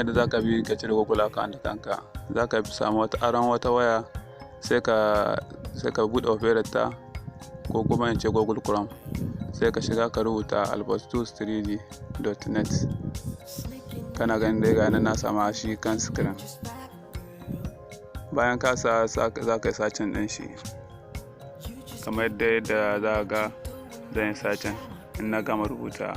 yadda za ka bi ka cire Google account kanka. Za ka samu wata waya sai ka buɗe operator ta ko kuma in ce Google Chrome, sai ka shiga ka rubuta albus23d.net. kana ganin dai ga nan na sama shi kan screen. Bayan ka sa za ka yi sacin ɗin shi kamar yadda za ga zan yi sacin. In na gama rubuta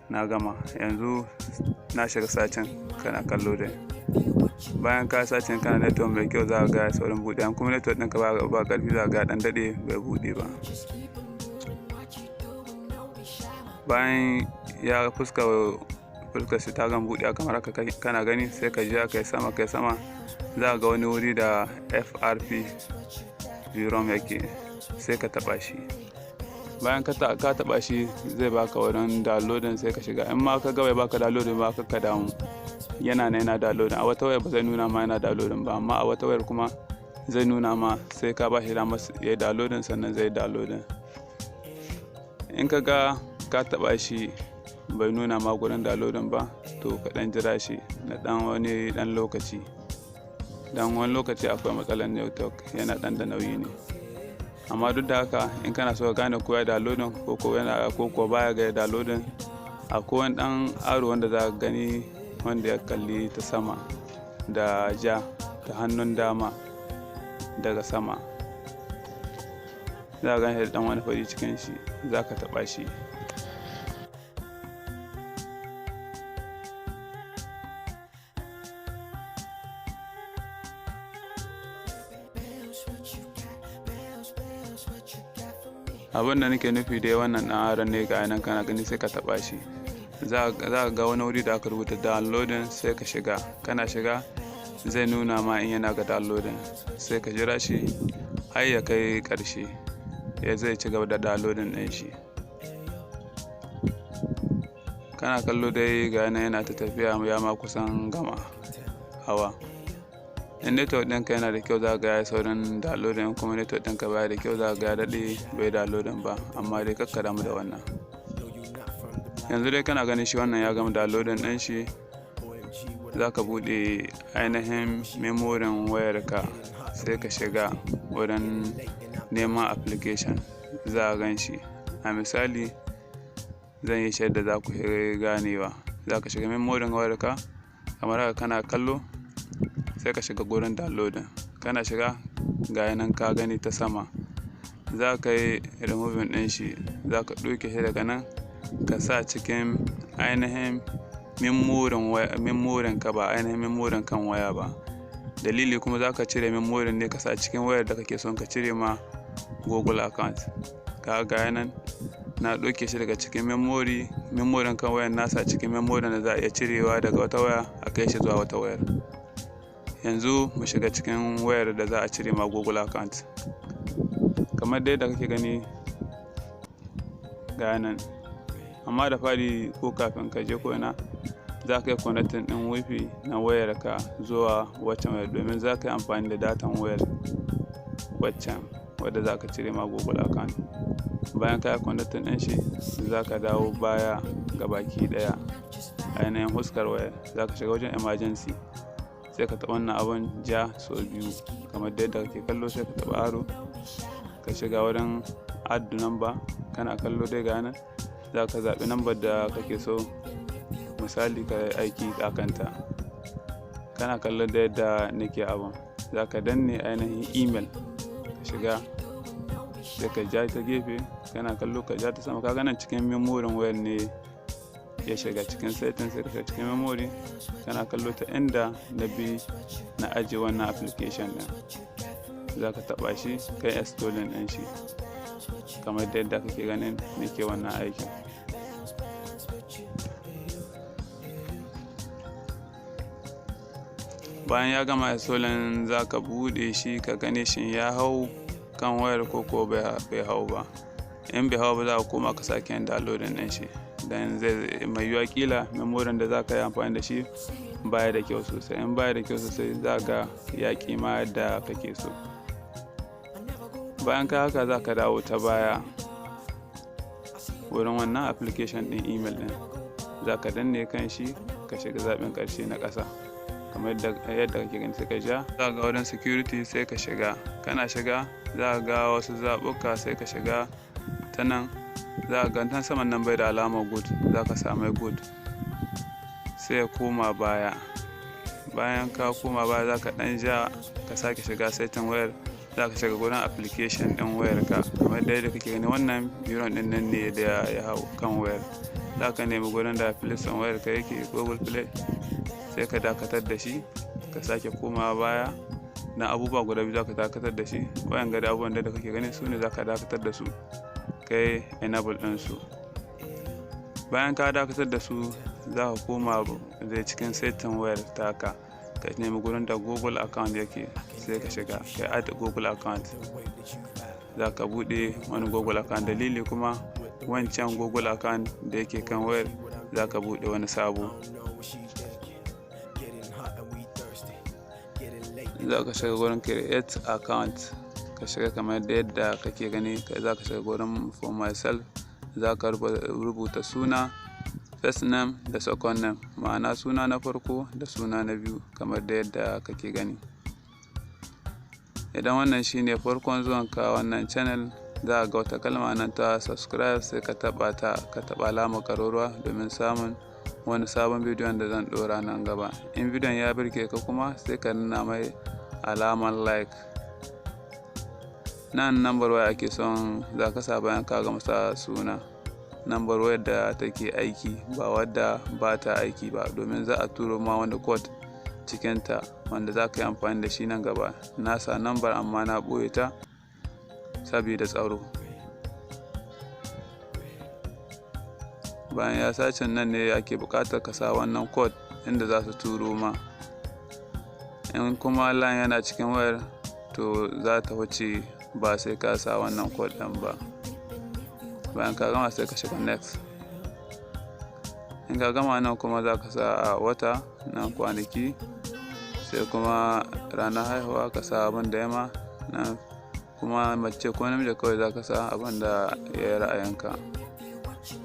na gama, yanzu na shiga sacin kana kallo dai. Bayan ka sacin kana network mai kyau za ga saurin buɗe, an kuma network ɗinka ba ƙarfi za ga ɗan daɗe bai buɗe ba. Bayan ya fuskar shi ta gama buɗe kamar haka kana gani, sai ka ja kai sama za ga wani wuri da FRP VROM yake, sai ka taɓa shi. Bayan ka taɓa shi zai baka wurin downloading, sai ka shiga. In ma ka ga bai baka downloading ba ka damu, yana downloading. A wata wayar ba zai nuna ma yana downloading ba, amma a wata wayar kuma zai nuna ma sai ka ba shi damar ya downloading sannan zai downloading. In ka ga ka taɓa shi bai nuna ma gurin downloading ba, to ka ɗan jira shi na wani ɗan lokaci. Dan wani lokaci akwai matsalar network, yana ɗan da nauyi ne. Amma duk da haka in kana so ka gane ko ya downloading ko baya ga downloading, akwai wani ɗan aro wanda za ka gani wanda ya kalli ta sama da ja ta hannun dama daga sama. Za ka gani da ɗan wani fari cikin shi, za ka taɓa shi. Abin da nake nufi dai wannan ɗan aron ne ga nan kana gani, sai ka taɓa shi. Za ka ga wani wuri da aka rubuta downloading, sai ka shiga. Kana shiga zai nuna ma in yana ga downloading, sai ka jira shi har ya kai ƙarshe, ya zai ci gaba da downloading ɗin shi. Kana kallo dai ga nan yana ta tafiya, ya ma kusan gama hawa. In network ɗinka yana da kyau za ga ya saurin downloading, kuma network ɗinka baya da kyau za ga ya daɗe bai downloading ba, amma dai kakka damu da wannan. Yanzu dai kana ganin shi wannan ya gama downloading ɗin shi. Za ka buɗe ainihin memorin wayarka, sai ka shiga wurin neman application, za a gan shi. A misali zan yi shaida za ku ganewa. Za ka shiga memorin wayarka kamar haka kana kallo, sai ka shiga gurin downloading. Kana shiga ga nan ka gani ta sama, za ka yi removing ɗin shi, za ka ɗauke shi daga nan ka sa cikin ainihin memorin ka, ba ainihin memorin kan waya ba. Dalili kuma za ka cire memorin ne ka sa cikin wayar da kake son ka cire ma Google account. Ka ga nan na ɗauke shi daga cikin memorin kan wayar, nasa cikin memorin da za a iya cirewa daga wata waya a kai shi zuwa wata wayar. Yanzu mu shiga cikin wayar da za a cire ma Google account. Kamar dai da kake gani ga nan, amma da fari ko kafin ka je ko ina za ka yi connecting ɗin wifi na wayar ka zuwa waccan wayar, domin za ka yi amfani da datan wayar waccan wadda za ka cire ma Google account. Bayan ka yi connecting ɗin shi, za ka dawo baya ga baki ɗaya ainihin huskar wayar. Za ka shiga wajen emergency, sai ka taɓa wannan abun ja sau biyu kamar yadda kake kallo, sai ka taɓa aro ka shiga wurin add number. Kana kallo dai ga nan, za ka zaɓi number da kake so, misali ka yi aiki a kanta. Kana kallo da yadda nake abun, za ka danne ainihin email ka shiga, sai ka ja ta gefe. Kana kallo ka ja ta sama, ka ganin cikin memorin wayar ne ya shiga cikin settings, sai ka shiga cikin memory. Kana kallo ta inda na bi na ajiye wannan application din, za ka taɓa shi kai installing ɗin shi kamar yadda kake ganin nake wannan aikin. Bayan ya gama installing, za ka buɗe shi ka gane shin ya hau kan wayar ko bai hau ba. In bai hau ba, za ka koma ka sake yin downloading ɗin shi, dan zai mai yiwuwa kila memorin da za ka yi amfani da shi baya da kyau sosai. In baya da kyau sosai za ga ya kima yadda kake so. Bayan ka haka za ka dawo ta baya wurin wannan application ɗin email ɗin, za ka danne kan shi ka shiga zaɓin ƙarshe na ƙasa kamar yadda kake gani, sai ka ja za ga wurin security sai ka shiga. Kana shiga za ga wasu zaɓuka sai ka shiga ta nan. Za ga tan saman nan bai da alamar good, za ka samu good sai ya koma baya. Bayan ka koma baya za ka ɗan ja ka sake shiga setting wayar, za ka shiga gurin application ɗin wayar ka kamar yadda kake gani. Wannan biron ɗin nan ne da ya hau kan wayar. Za ka nemi gurin da application wayar ka yake Google Play, sai ka dakatar da shi ka sake komawa baya. Na abubuwa guda biyu za ka dakatar da shi. Wayan ga abubuwan da kake gani su ne za ka dakatar da su, kai enable ɗinsu. Bayan ka dakatar da su za ka koma zai cikin setting wayar taka, ka nemi gurin da Google account yake sai ka shiga kai add Google account. Za ka buɗe wani Google account, dalili kuma wancan Google account da yake kan wayar za ka buɗe wani sabo. Za ka shiga gurin create account, ka shiga kamar yadda kake gani. Za ka shiga gurin for myself, za ka rubuta suna, first name da second name, ma'ana suna na farko da suna na biyu kamar da yadda kake gani. Idan wannan shine farkon zuwan ka wannan channel, za ga wata kalma nan ta subscribe, sai ka taɓa ta, ka taɓa alamar ƙararrawa domin samun wani sabon bidiyon da zan ɗora nan gaba. In bidiyon ya birke ka kuma sai ka nuna mai alamar like. Nan number waya ake son za ka sa bayan ka gama sa suna. Number wayar da take aiki ba wadda ba ta aiki ba, domin za a turo ma wani code cikinta wanda za ka yi amfani da shi nan gaba. Na sa number amma na ɓoye ta saboda tsaro. Bayan ya sace nan ne ake buƙatar ka sa wannan code inda za su turo ma. In kuma line yana cikin wayar to za ta wuce ba sai ka sa wannan code ɗin ba. Bayan ka gama sai ka shiga next. In ka gama nan kuma za ka sa wata nan kwanaki, sai kuma ranar haihuwa ka sa abin da yama nan, kuma mace ko namiji kawai za ka sa abin da ya yi ra'ayinka.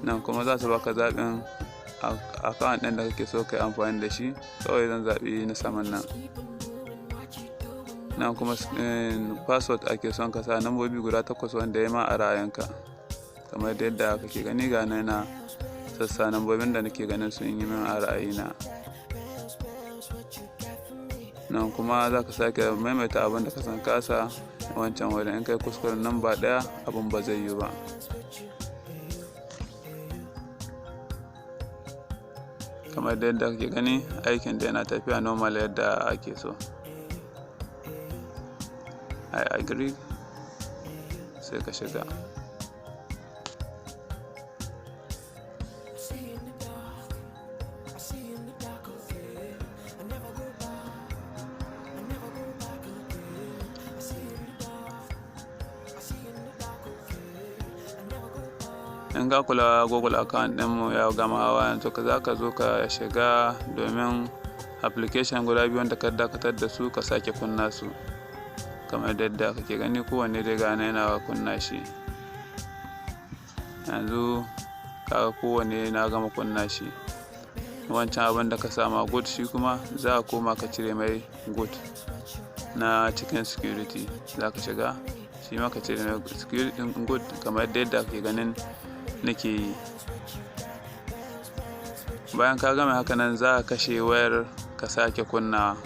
Nan kuma za su baka zaɓin account ɗin da kake so ka yi amfani da shi. Kawai zan zaɓi na saman nan. Nan kuma password ake son ka sa nambobi guda 8 wanda ya ma a ra'ayinka kamar yadda kake gani. Ga na sassa nambobin da nake ganin sun yi min a ra'ayina. Nan kuma za ka sake maimaita abin da ka san kasa wancan wurin. In kai kuskuren namba ɗaya abin ba zai yi ba. Kamar yadda kake gani aikin da yana tafiya normal yadda ake so. I agree, sai ka shiga. In ka kula Google account ɗinmu ya gama hawa, yanzu za ka zo ka shiga domin application guda biyu wanda ka dakatar da su ka sake kunna su kamar yadda kake gani. Kowanne dai ga yana kunna shi. Yanzu kaga kowanne na gama kunna shi. Wancan abin da ka sama good shi kuma za ka koma ka cire mai good na cikin security. Za ka shiga shi ma ka cire mai security good kamar yadda kake ganin nake yi. Bayan ka gama haka nan za ka kashe wayar ka sake kunna.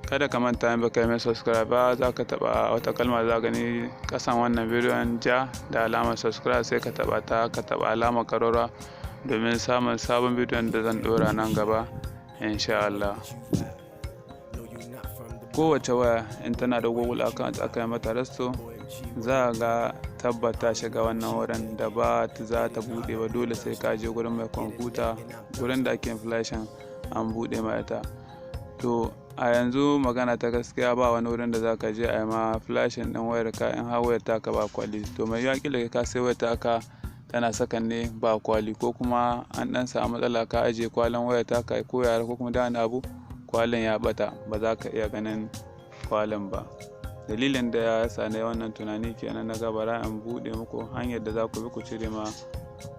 Kada ka manta in baka yi mai subscribe ba, za ka taɓa wata kalma za gani kasan wannan bidiyon ja da alamar subscribe, sai ka taɓa ta, ka taɓa alamar ƙararrawa domin samun sabon bidiyon da zan ɗora nan gaba insha Allah. Kowace waya in tana da Google account aka yi mata restore, za ga tabbata shiga wannan wurin da ba za ta buɗe ba. Dole sai ka je gurin mai kwamfuta, gurin da ake flashing an buɗe ma ita. To a yanzu magana ta gaskiya ba wani wurin da za ka je a yi ma flashing ɗin wayar ka in har wayar taka ba kwali. To mai yawa kila ka sai wayar taka tana sakan ne ba kwali, ko kuma an ɗan samu matsala ka ajiye kwalin wayar taka ko yara ko kuma da wani abu kwalin ya ɓata, ba za ka iya ganin kwalin ba. Dalilin da ya sa na wannan tunani kenan na gabara in buɗe muku hanyar da za ku bi ku cire ma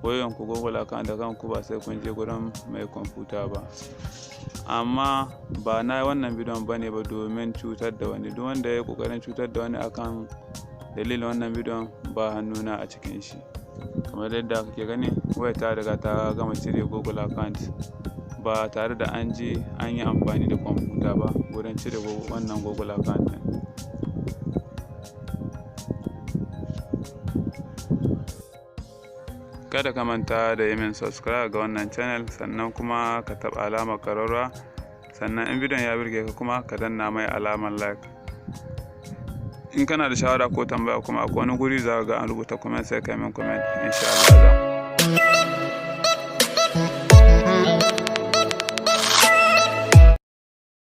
wayoyin ku Google account da kanku ba sai kun je gurin mai kwamfuta ba. Amma ba na wannan bidiyon bane ba domin cutar da wani. Duk wanda ya yi kokarin cutar da wani akan dalilin wannan bidiyon ba hannuna a cikin shi. Kamar yadda kake gani waya ta riga ta gama cire Google account ba tare da an je an yi amfani da kwamfuta ba wurin cire wannan Google account ɗin. Kada ka manta da yi min subscribe ga wannan channel, sannan kuma ka taɓa alamar ƙararrawa, sannan in bidiyon ya birge ka kuma ka danna mai alamar like. In kana da shawara ko tambaya kuma akwai wani guri za ka ga an rubuta comment sai ka yi min comment, insha Allah.